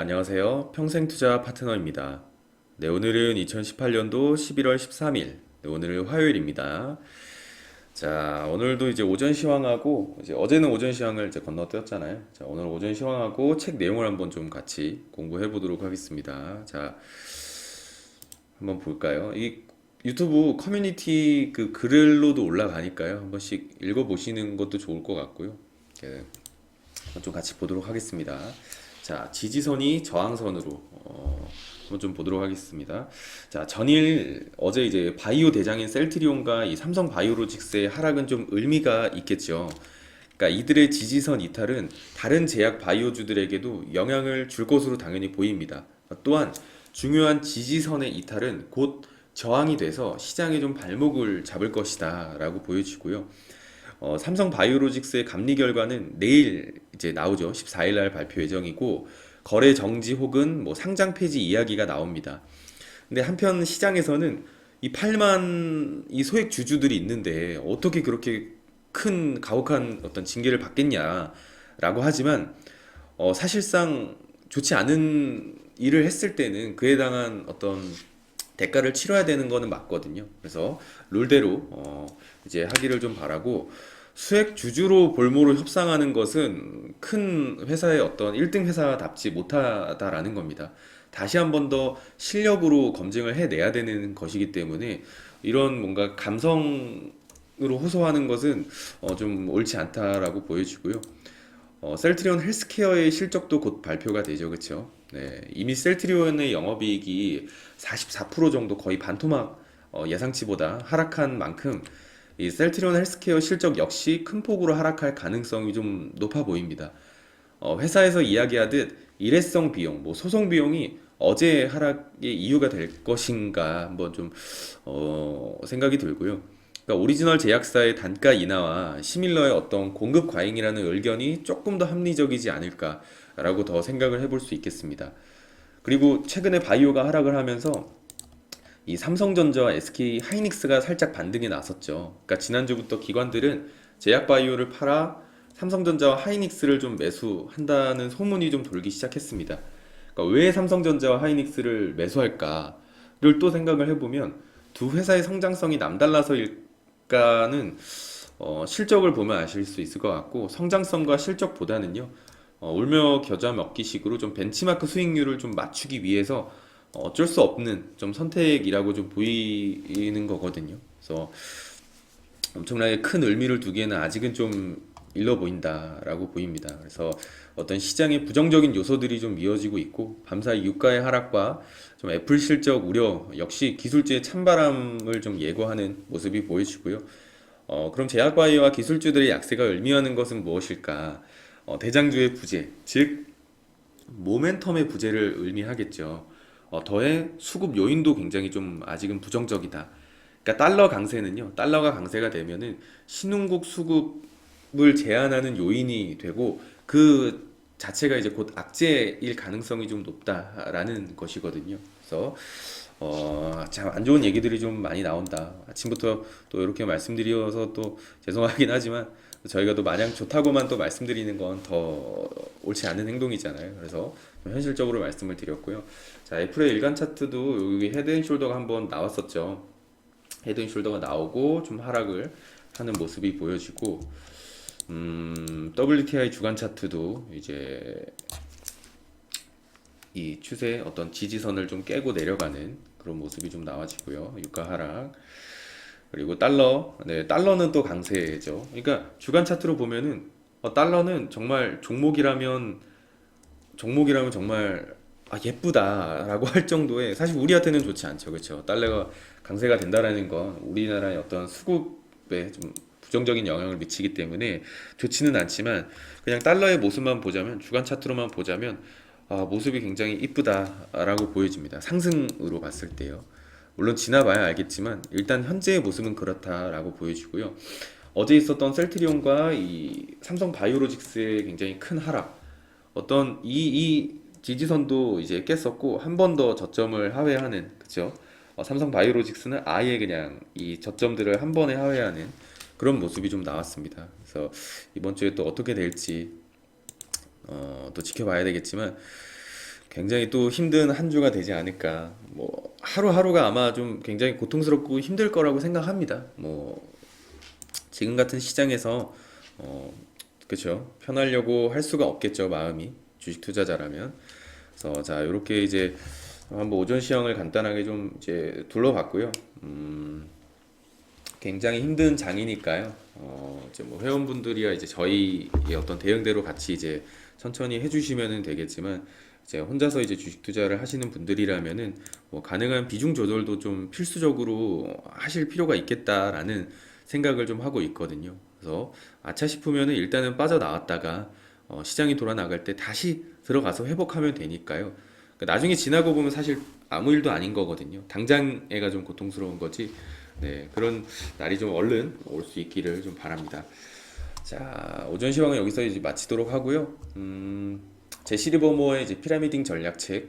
안녕하세요. 평생투자 파트너입니다. 네, 오늘은 2018년도 11월 13일. 네, 오늘은 화요일입니다. 자, 오늘도 이제 오전 시황하고, 이제 어제는 오전 시황을 이제 건너뛰었잖아요. 자, 오늘 오전 시황하고 책 내용을 한번 좀 같이 공부해 보도록 하겠습니다. 자, 한번 볼까요? 이 유튜브 커뮤니티 그 글로도 올라가니까요. 한 번씩 읽어 보시는 것도 좋을 것 같고요. 네, 좀 같이 보도록 하겠습니다. 자, 지지선이 저항선으로 한번 좀 보도록 하겠습니다. 자, 전일 어제 이제 바이오 대장인 셀트리온과 이 삼성 바이오로직스의 하락은 좀 의미가 있겠죠. 그러니까 이들의 지지선 이탈은 다른 제약 바이오주들에게도 영향을 줄 것으로 당연히 보입니다. 또한 중요한 지지선의 이탈은 곧 저항이 돼서 시장에 좀 발목을 잡을 것이다 라고 보여지고요. 삼성 바이오로직스의 감리 결과는 내일 이제 나오죠. 14일 날 발표 예정이고 거래 정지 혹은 뭐 상장 폐지 이야기가 나옵니다. 근데 한편 시장에서는 이 8만 이 소액 주주들이 있는데 어떻게 그렇게 큰 가혹한 어떤 징계를 받겠냐라고 하지만 사실상 좋지 않은 일을 했을 때는 그에 당한 어떤 대가를 치러야 되는 거는 맞거든요. 그래서 룰대로 이제 하기를 좀 바라고 수액 주주로 볼모로 협상하는 것은 큰 회사의 어떤 1등 회사답지 못하다라는 겁니다. 다시 한 번 더 실력으로 검증을 해내야 되는 것이기 때문에 이런 뭔가 감성으로 호소하는 것은 좀 옳지 않다라고 보여지고요. 셀트리온 헬스케어의 실적도 곧 발표가 되죠, 그렇죠? 네, 이미 셀트리온의 영업이익이 44% 정도 거의 반토막 예상치보다 하락한 만큼 이 셀트리온 헬스케어 실적 역시 큰 폭으로 하락할 가능성이 좀 높아 보입니다. 회사에서 이야기하듯 일회성 비용, 뭐 소송 비용이 어제 하락의 이유가 될 것인가 한번 좀 생각이 들고요. 그러니까 오리지널 제약사의 단가 인하와 시밀러의 어떤 공급 과잉이라는 의견이 조금 더 합리적이지 않을까라고 더 생각을 해볼 수 있겠습니다. 그리고 최근에 바이오가 하락을 하면서 이 삼성전자와 SK 하이닉스가 살짝 반등이 났었죠. 그러니까 지난주부터 기관들은 제약 바이오를 팔아 삼성전자와 하이닉스를 좀 매수한다는 소문이 좀 돌기 시작했습니다. 그러니까 왜 삼성전자와 하이닉스를 매수할까를 또 생각을 해보면 두 회사의 성장성이 남달라서일까는 실적을 보면 아실 수 있을 것 같고 성장성과 실적보다는요 울며 겨자 먹기식으로 좀 벤치마크 수익률을 좀 맞추기 위해서 어쩔 수 없는 좀 선택이라고 좀 보이는 거거든요. 그래서 엄청나게 큰 의미를 두기에는 아직은 좀 일러 보인다라고 보입니다. 그래서 어떤 시장의 부정적인 요소들이 좀 이어지고 있고 밤사이 유가의 하락과 좀 애플 실적 우려 역시 기술주의 찬바람을 좀 예고하는 모습이 보여지고요. 그럼 제약바이오와 기술주들의 약세가 의미하는 것은 무엇일까? 대장주의 부재, 즉 모멘텀의 부재를 의미하겠죠. 더해 수급 요인도 굉장히 좀 아직은 부정적이다. 그러니까 달러 강세는요. 달러가 강세가 되면은 신흥국 수급을 제한하는 요인이 되고 그 자체가 이제 곧 악재일 가능성이 좀 높다라는 것이거든요. 그래서 참 안 좋은 얘기들이 좀 많이 나온다. 아침부터 또 이렇게 말씀드려서 또 죄송하긴 하지만 저희가 또 마냥 좋다고만 또 말씀드리는 건 더 옳지 않은 행동이잖아요. 그래서 좀 현실적으로 말씀을 드렸고요. 자, 애플의 일간 차트도 여기 헤드앤숄더가 한번 나왔었죠. 헤드앤숄더가 나오고 좀 하락을 하는 모습이 보여지고 WTI 주간 차트도 이제 이 추세 어떤 지지선을 좀 깨고 내려가는 그런 모습이 좀 나와지고요. 유가 하락. 그리고 달러, 네, 달러는 또 강세죠. 그러니까 주간 차트로 보면은 달러는 정말 종목이라면 정말 예쁘다라고 할 정도의 사실 우리한테는 좋지 않죠, 그렇죠? 달러가 강세가 된다라는 건 우리나라의 어떤 수급에 좀 부정적인 영향을 미치기 때문에 좋지는 않지만 그냥 달러의 모습만 보자면 주간 차트로만 보자면 모습이 굉장히 이쁘다라고 보여집니다. 상승으로 봤을 때요. 물론 지나봐야 알겠지만 일단 현재의 모습은 그렇다라고 보여지고요. 어제 있었던 셀트리온과 이 삼성 바이오로직스의 굉장히 큰 하락, 어떤 이 지지선도 이제 깼었고 한 번 더 저점을 하회하는 그죠? 삼성 바이오로직스는 아예 그냥 이 저점들을 한 번에 하회하는 그런 모습이 좀 나왔습니다. 그래서 이번 주에 또 어떻게 될지 또 지켜봐야 되겠지만 굉장히 또 힘든 한 주가 되지 않을까. 뭐 하루하루가 아마 좀 굉장히 고통스럽고 힘들 거라고 생각합니다. 뭐 지금 같은 시장에서 어 그쵸, 편하려고 할 수가 없겠죠, 마음이 주식 투자자라면. 그래서 자, 이렇게 이제 한번 오전 시황을 간단하게 좀 이제 둘러봤고요. 굉장히 힘든 장이니까요. 이제 뭐 회원분들이야 이제 저희의 어떤 대응대로 같이 이제 천천히 해주시면 되겠지만, 이제 혼자서 이제 주식 투자를 하시는 분들이라면은 뭐 가능한 비중 조절도 좀 필수적으로 하실 필요가 있겠다라는 생각을 좀 하고 있거든요. 그래서 아차 싶으면은 일단은 빠져나왔다가 시장이 돌아 나갈 때 다시 들어가서 회복하면 되니까요. 나중에 지나고 보면 사실 아무 일도 아닌 거거든요. 당장 애가 좀 고통스러운 거지. 네, 그런 날이 좀 얼른 올 수 있기를 좀 바랍니다. 자, 오전 시황은 여기서 이제 마치도록 하고요. 제 시리버모의 이제 피라미딩 전략책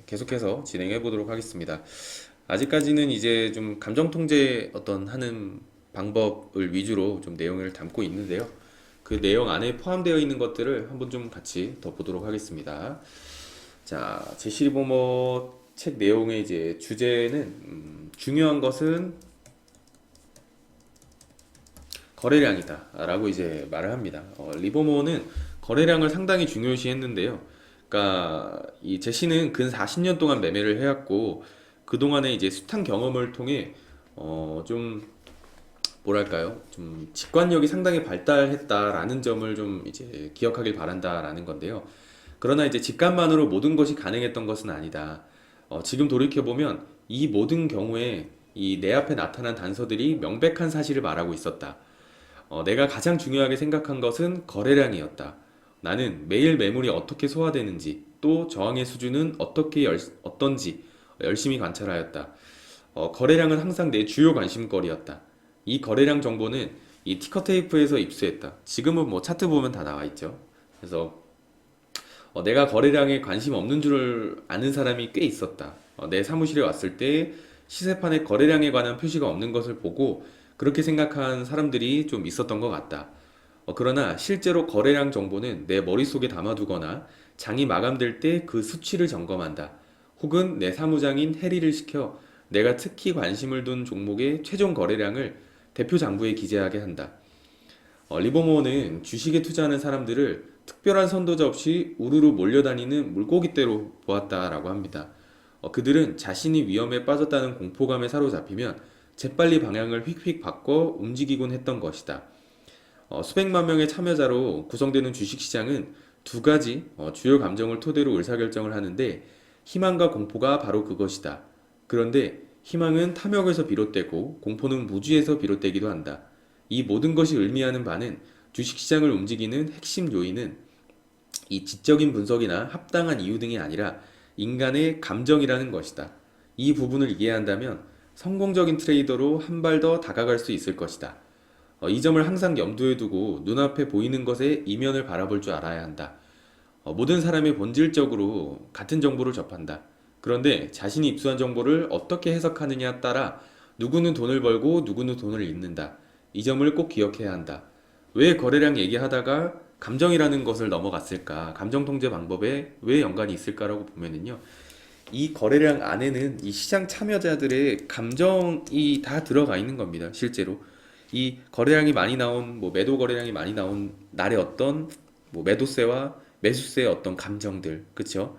계속해서 진행해 보도록 하겠습니다. 아직까지는 이제 좀 감정 통제 어떤 하는 방법을 위주로 좀 내용을 담고 있는데요. 그 내용 안에 포함되어 있는 것들을 한번 좀 같이 더 보도록 하겠습니다. 자, 제시리 보머 책 내용의 이제 주제는 중요한 것은 거래량이다라고 이제 말을 합니다. 리버모어는 거래량을 상당히 중요시했는데요. 그러니까 이 제시는 근 40년 동안 매매를 해왔고, 그 동안에 이제 숱한 경험을 통해 좀 뭐랄까요, 좀 직관력이 상당히 발달했다라는 점을 좀 이제 기억하길 바란다라는 건데요. 그러나 이제 직감만으로 모든 것이 가능했던 것은 아니다. 지금 돌이켜보면 이 모든 경우에 이 내 앞에 나타난 단서들이 명백한 사실을 말하고 있었다. 내가 가장 중요하게 생각한 것은 거래량이었다. 나는 매일 매물이 어떻게 소화되는지, 또 저항의 수준은 어떤지 열심히 관찰하였다. 거래량은 항상 내 주요 관심거리였다. 이 거래량 정보는 이 티커테이프에서 입수했다. 지금은 뭐 차트 보면 다 나와 있죠. 그래서 내가 거래량에 관심 없는 줄 아는 사람이 꽤 있었다. 내 사무실에 왔을 때 시세판에 거래량에 관한 표시가 없는 것을 보고 그렇게 생각한 사람들이 좀 있었던 것 같다. 그러나 실제로 거래량 정보는 내 머릿속에 담아두거나 장이 마감될 때 그 수치를 점검한다. 혹은 내 사무장인 해리를 시켜 내가 특히 관심을 둔 종목의 최종 거래량을 대표 장부에 기재하게 한다. 리버모어는 주식에 투자하는 사람들을 특별한 선도자 없이 우르르 몰려다니는 물고기떼로 보았다라고 합니다. 그들은 자신이 위험에 빠졌다는 공포감에 사로잡히면 재빨리 방향을 휙휙 바꿔 움직이곤 했던 것이다. 수백만 명의 참여자로 구성되는 주식시장은 두 가지 주요 감정을 토대로 의사결정을 하는데, 희망과 공포가 바로 그것이다. 그런데 희망은 탐욕에서 비롯되고 공포는 무지에서 비롯되기도 한다. 이 모든 것이 의미하는 바는 주식시장을 움직이는 핵심 요인은 이 지적인 분석이나 합당한 이유 등이 아니라 인간의 감정이라는 것이다. 이 부분을 이해한다면 성공적인 트레이더로 한 발 더 다가갈 수 있을 것이다. 이 점을 항상 염두에 두고 눈앞에 보이는 것의 이면을 바라볼 줄 알아야 한다. 모든 사람이 본질적으로 같은 정보를 접한다. 그런데 자신이 입수한 정보를 어떻게 해석하느냐에 따라 누구는 돈을 벌고 누구는 돈을 잃는다. 이 점을 꼭 기억해야 한다. 왜 거래량 얘기하다가 감정이라는 것을 넘어갔을까? 감정 통제 방법에 왜 연관이 있을까라고 보면은요. 이 거래량 안에는 이 시장 참여자들의 감정이 다 들어가 있는 겁니다. 실제로. 이 거래량이 많이 나온, 뭐 매도 거래량이 많이 나온 날의 어떤 뭐 매도세와 매수세의 어떤 감정들, 그쵸?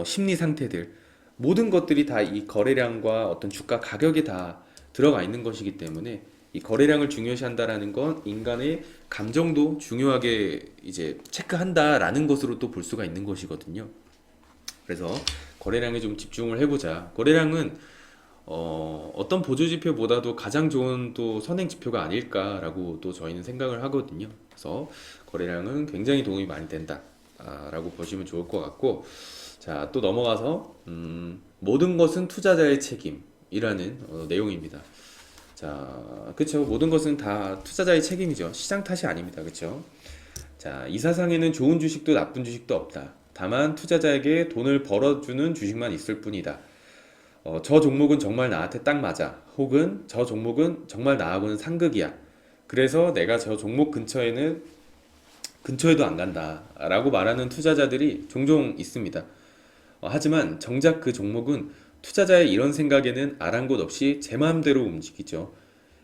심리 상태들, 모든 것들이 다 이 거래량과 어떤 주가 가격에 다 들어가 있는 것이기 때문에 이 거래량을 중요시한다라는 건 인간의 감정도 중요하게 이제 체크한다라는 것으로 또 볼 수가 있는 것이거든요. 그래서 거래량에 좀 집중을 해보자. 거래량은 어떤 보조지표보다도 가장 좋은 또 선행지표가 아닐까라고 또 저희는 생각을 하거든요. 그래서 거래량은 굉장히 도움이 많이 된다 라고 보시면 좋을 것 같고, 자, 또 넘어가서 모든 것은 투자자의 책임이라는 내용입니다. 자, 그쵸. 모든 것은 다 투자자의 책임이죠. 시장 탓이 아닙니다. 그쵸. 자, 이 세상에는 좋은 주식도 나쁜 주식도 없다. 다만 투자자에게 돈을 벌어주는 주식만 있을 뿐이다. 저 종목은 정말 나한테 딱 맞아. 혹은 저 종목은 정말 나하고는 상극이야. 그래서 내가 저 종목 근처에도 안 간다. 라고 말하는 투자자들이 종종 있습니다. 하지만 정작 그 종목은 투자자의 이런 생각에는 아랑곳 없이 제 마음대로 움직이죠.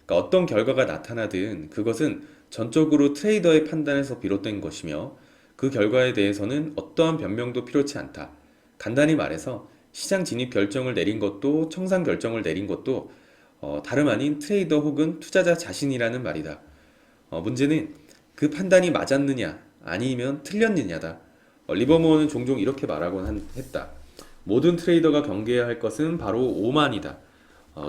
그러니까 어떤 결과가 나타나든 그것은 전적으로 트레이더의 판단에서 비롯된 것이며 그 결과에 대해서는 어떠한 변명도 필요치 않다. 간단히 말해서 시장 진입 결정을 내린 것도 청산 결정을 내린 것도 다름 아닌 트레이더 혹은 투자자 자신이라는 말이다. 문제는 그 판단이 맞았느냐 아니면 틀렸느냐다. 리버모어는 종종 이렇게 말하곤 했다. 모든 트레이더가 경계해야 할 것은 바로 오만이다.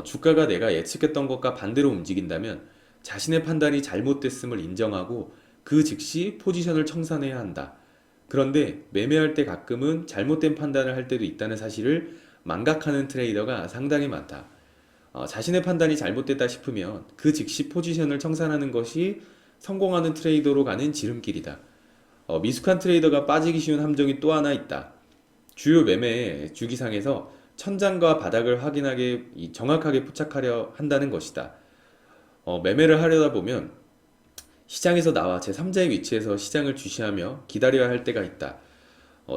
주가가 내가 예측했던 것과 반대로 움직인다면 자신의 판단이 잘못됐음을 인정하고 그 즉시 포지션을 청산해야 한다. 그런데 매매할 때 가끔은 잘못된 판단을 할 때도 있다는 사실을 망각하는 트레이더가 상당히 많다. 자신의 판단이 잘못됐다 싶으면 그 즉시 포지션을 청산하는 것이 성공하는 트레이더로 가는 지름길이다. 미숙한 트레이더가 빠지기 쉬운 함정이 또 하나 있다. 주요 매매 주기상에서 천장과 바닥을 확인하게 정확하게 포착하려 한다는 것이다. 매매를 하려다 보면 시장에서 나와 제3자의 위치에서 시장을 주시하며 기다려야 할 때가 있다.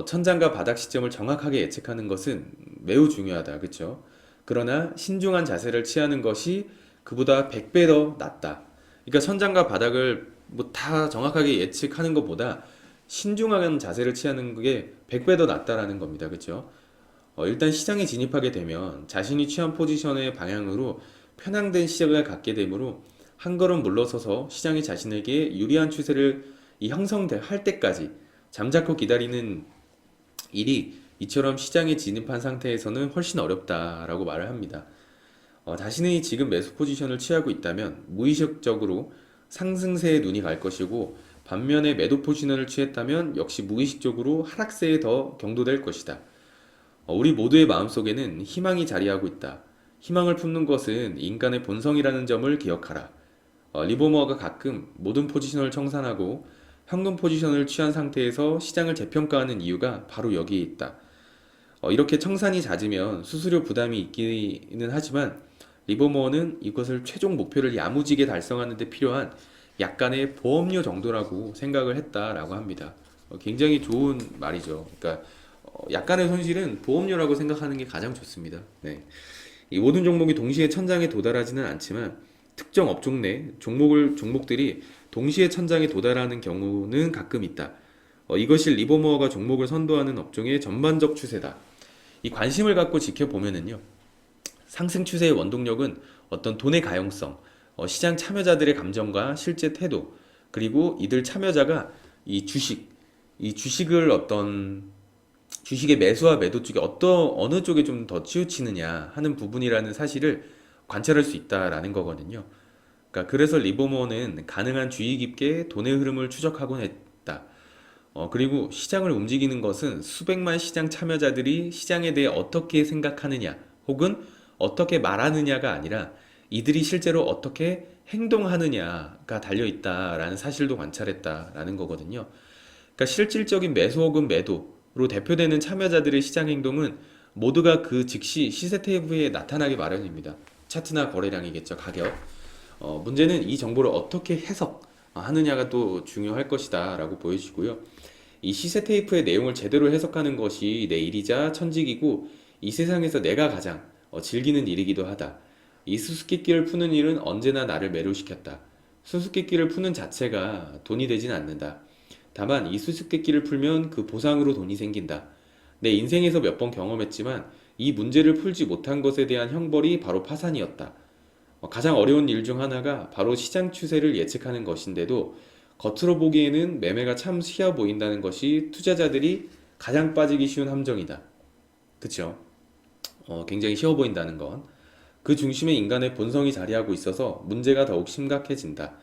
천장과 바닥 시점을 정확하게 예측하는 것은 매우 중요하다. 그렇죠? 그러나 신중한 자세를 취하는 것이 그보다 100배 더 낫다. 그러니까 천장과 바닥을 뭐 다 정확하게 예측하는 것보다 신중한 자세를 취하는 게 100배 더 낫다라는 겁니다. 그렇죠? 일단 시장에 진입하게 되면 자신이 취한 포지션의 방향으로 편향된 시각을 갖게 되므로 한 걸음 물러서서 시장이 자신에게 유리한 추세를 형성할 때까지 잠자코 기다리는 일이 이처럼 시장에 진입한 상태에서는 훨씬 어렵다라고 말을 합니다. 자신이 지금 매수 포지션을 취하고 있다면 무의식적으로 상승세에 눈이 갈 것이고 반면에 매도 포지션을 취했다면 역시 무의식적으로 하락세에 더 경도될 것이다. 우리 모두의 마음속에는 희망이 자리하고 있다. 희망을 품는 것은 인간의 본성이라는 점을 기억하라. 리버머가 가끔 모든 포지션을 청산하고 현금 포지션을 취한 상태에서 시장을 재평가하는 이유가 바로 여기에 있다. 이렇게 청산이 잦으면 수수료 부담이 있기는 하지만 리버머어는 이것을 최종 목표를 야무지게 달성하는 데 필요한 약간의 보험료 정도라고 생각을 했다라고 합니다. 굉장히 좋은 말이죠. 그러니까 약간의 손실은 보험료라고 생각하는 게 가장 좋습니다. 네. 이 모든 종목이 동시에 천장에 도달하지는 않지만 특정 업종 내 종목들이 동시에 천장에 도달하는 경우는 가끔 있다. 이것이 리버모어가 종목을 선도하는 업종의 전반적 추세다. 이 관심을 갖고 지켜보면은요, 상승 추세의 원동력은 어떤 돈의 가용성, 시장 참여자들의 감정과 실제 태도, 그리고 이들 참여자가 이 주식을 주식의 매수와 매도 쪽에 어느 쪽에 좀 더 치우치느냐 하는 부분이라는 사실을 관찰할 수 있다라는 거거든요. 그러니까 그래서 리버모어는 가능한 주의 깊게 돈의 흐름을 추적하곤 했다. 그리고 시장을 움직이는 것은 수백만 시장 참여자들이 시장에 대해 어떻게 생각하느냐 혹은 어떻게 말하느냐가 아니라 이들이 실제로 어떻게 행동하느냐가 달려 있다라는 사실도 관찰했다라는 거거든요. 그러니까 실질적인 매수 혹은 매도로 대표되는 참여자들의 시장 행동은 모두가 그 즉시 시세 테이블에 나타나게 마련입니다. 차트나 거래량이겠죠, 가격. 문제는 이 정보를 어떻게 해석하느냐가 또 중요할 것이다 라고 보여지고요. 이 시세 테이프의 내용을 제대로 해석하는 것이 내 일이자 천직이고 이 세상에서 내가 가장 즐기는 일이기도 하다. 이 수수께끼를 푸는 일은 언제나 나를 매료시켰다. 수수께끼를 푸는 자체가 돈이 되진 않는다. 다만 이 수수께끼를 풀면 그 보상으로 돈이 생긴다. 내 인생에서 몇 번 경험했지만 이 문제를 풀지 못한 것에 대한 형벌이 바로 파산이었다. 가장 어려운 일 중 하나가 바로 시장 추세를 예측하는 것인데도 겉으로 보기에는 매매가 참 쉬워 보인다는 것이 투자자들이 가장 빠지기 쉬운 함정이다. 그쵸? 굉장히 쉬워 보인다는 건. 그 중심에 인간의 본성이 자리하고 있어서 문제가 더욱 심각해진다.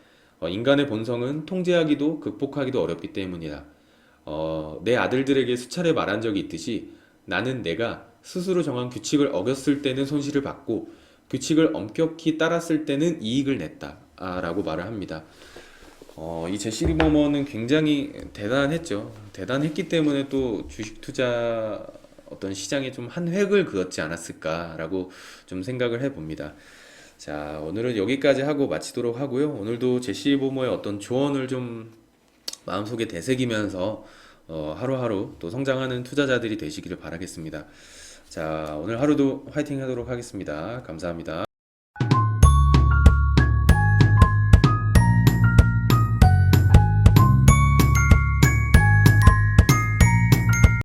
인간의 본성은 통제하기도 극복하기도 어렵기 때문이다. 내 아들들에게 수차례 말한 적이 있듯이 나는 내가 스스로 정한 규칙을 어겼을 때는 손실을 받고 규칙을 엄격히 따랐을 때는 이익을 냈다. 라고 말을 합니다. 이 제시 리버머는 굉장히 대단했죠. 대단했기 때문에 또 주식 투자 어떤 시장에 좀 한 획을 그었지 않았을까라고 좀 생각을 해봅니다. 자, 오늘은 여기까지 하고 마치도록 하고요. 오늘도 제시 리버머의 어떤 조언을 좀 마음속에 되새기면서 하루하루 또 성장하는 투자자들이 되시기를 바라겠습니다. 자, 오늘 하루도 화이팅 하도록 하겠습니다. 감사합니다.